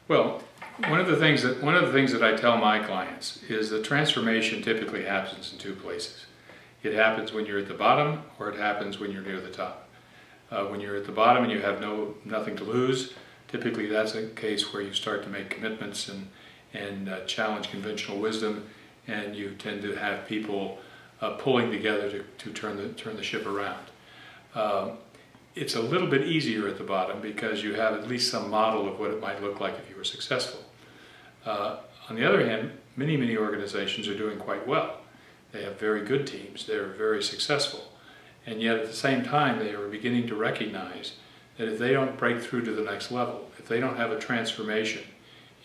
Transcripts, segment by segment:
Well, one of the things that I tell my clients is that transformation typically happens in two places. It happens when you're at the bottom, or it happens when you're near the top. When you're at the bottom and you have nothing to lose, typically that's a case where you start to make commitments and challenge conventional wisdom, and you tend to have people pulling together to turn the ship around. It's a little bit easier at the bottom because you have at least some model of what it might look like if you were successful. On the other hand, many organizations are doing quite well. They have very good teams, they're very successful, and yet at the same time they are beginning to recognize that if they don't break through to the next level, if they don't have a transformation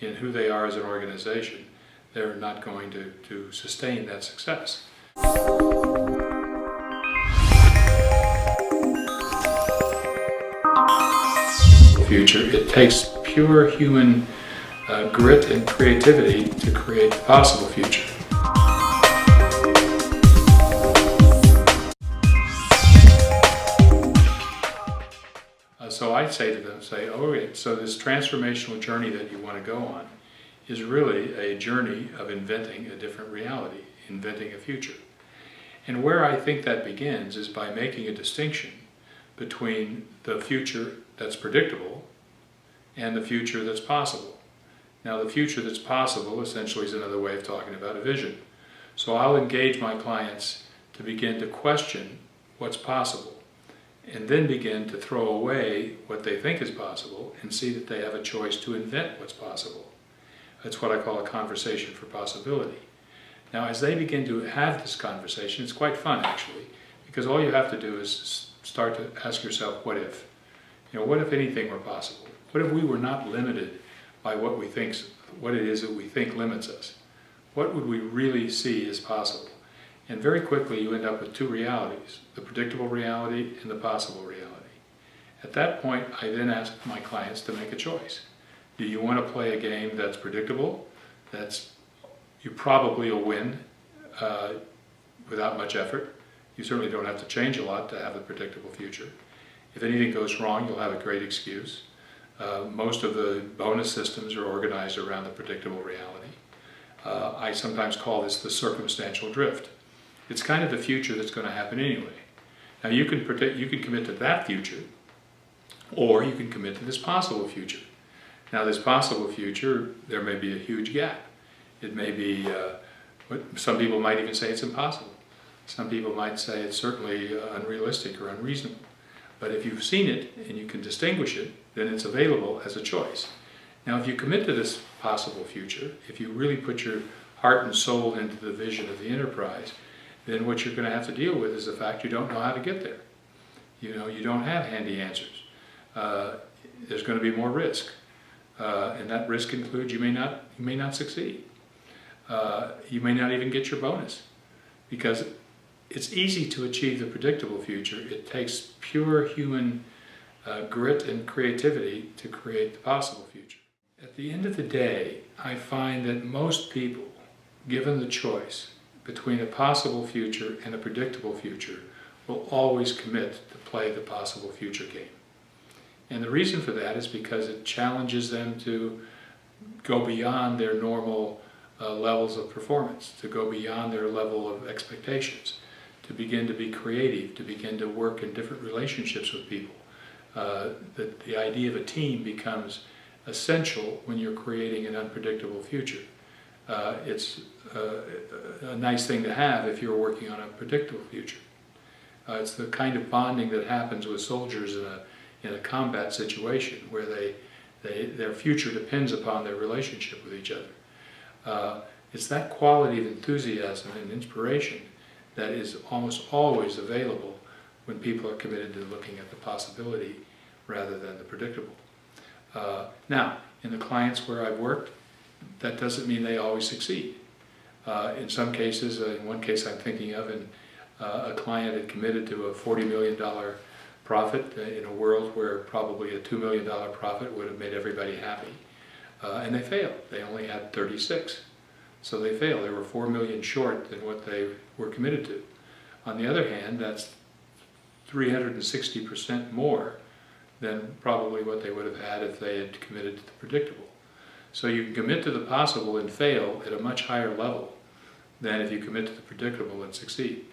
in who they are as an organization, they're not going to sustain that success. Future, it takes pure human grit and creativity to create the possible future. So I say to them, okay, so this transformational journey that you want to go on is really a journey of inventing a different reality, inventing a future. And where I think that begins is by making a distinction between the future that's predictable and the future that's possible. Now, the future that's possible essentially is another way of talking about a vision. So I'll engage my clients to begin to question what's possible, and then begin to throw away what they think is possible and see that they have a choice to invent what's possible. That's what I call a conversation for possibility. Now, as they begin to have this conversation, it's quite fun actually, because all you have to do is start to ask yourself, what if? What if anything were possible? What if we were not limited by what it is that we think limits us? What would we really see as possible? And very quickly you end up with two realities, the predictable reality and the possible reality. At that point, I then ask my clients to make a choice. Do you want to play a game that's predictable, you probably will win without much effort? You certainly don't have to change a lot to have a predictable future. If anything goes wrong, you'll have a great excuse. Most of the bonus systems are organized around the predictable reality. I sometimes call this the circumstantial drift. It's kind of the future that's going to happen anyway. Now you can commit to that future, or you can commit to this possible future. Now this possible future, there may be a huge gap. It may be, some people might even say it's impossible. Some people might say it's certainly unrealistic or unreasonable. But if you've seen it and you can distinguish it, then it's available as a choice. Now if you commit to this possible future, if you really put your heart and soul into the vision of the enterprise, then what you're going to have to deal with is the fact you don't know how to get there. You don't have handy answers. There's going to be more risk. And that risk includes you may not succeed. You may not even get your bonus, because it's easy to achieve the predictable future. It takes pure human grit and creativity to create the possible future. At the end of the day, I find that most people, given the choice between a possible future and a predictable future, will always commit to play the possible future game. And the reason for that is because it challenges them to go beyond their normal levels of performance, to go beyond their level of expectations, to begin to be creative, to begin to work in different relationships with people. The idea of a team becomes essential when you're creating an unpredictable future. It's a nice thing to have if you're working on a predictable future. It's the kind of bonding that happens with soldiers in a combat situation where their future depends upon their relationship with each other. It's that quality of enthusiasm and inspiration that is almost always available when people are committed to looking at the possibility rather than the predictable. Now, in the clients where I've worked, that doesn't mean they always succeed. In some cases, in one case I'm thinking of, a client had committed to a $40 million profit in a world where probably a $2 million profit would have made everybody happy. And they failed. They only had 36. So they failed. They were 4 million short than what they were committed to. On the other hand, that's 360% more than probably what they would have had if they had committed to the predictable. So you can commit to the possible and fail at a much higher level than if you commit to the predictable and succeed.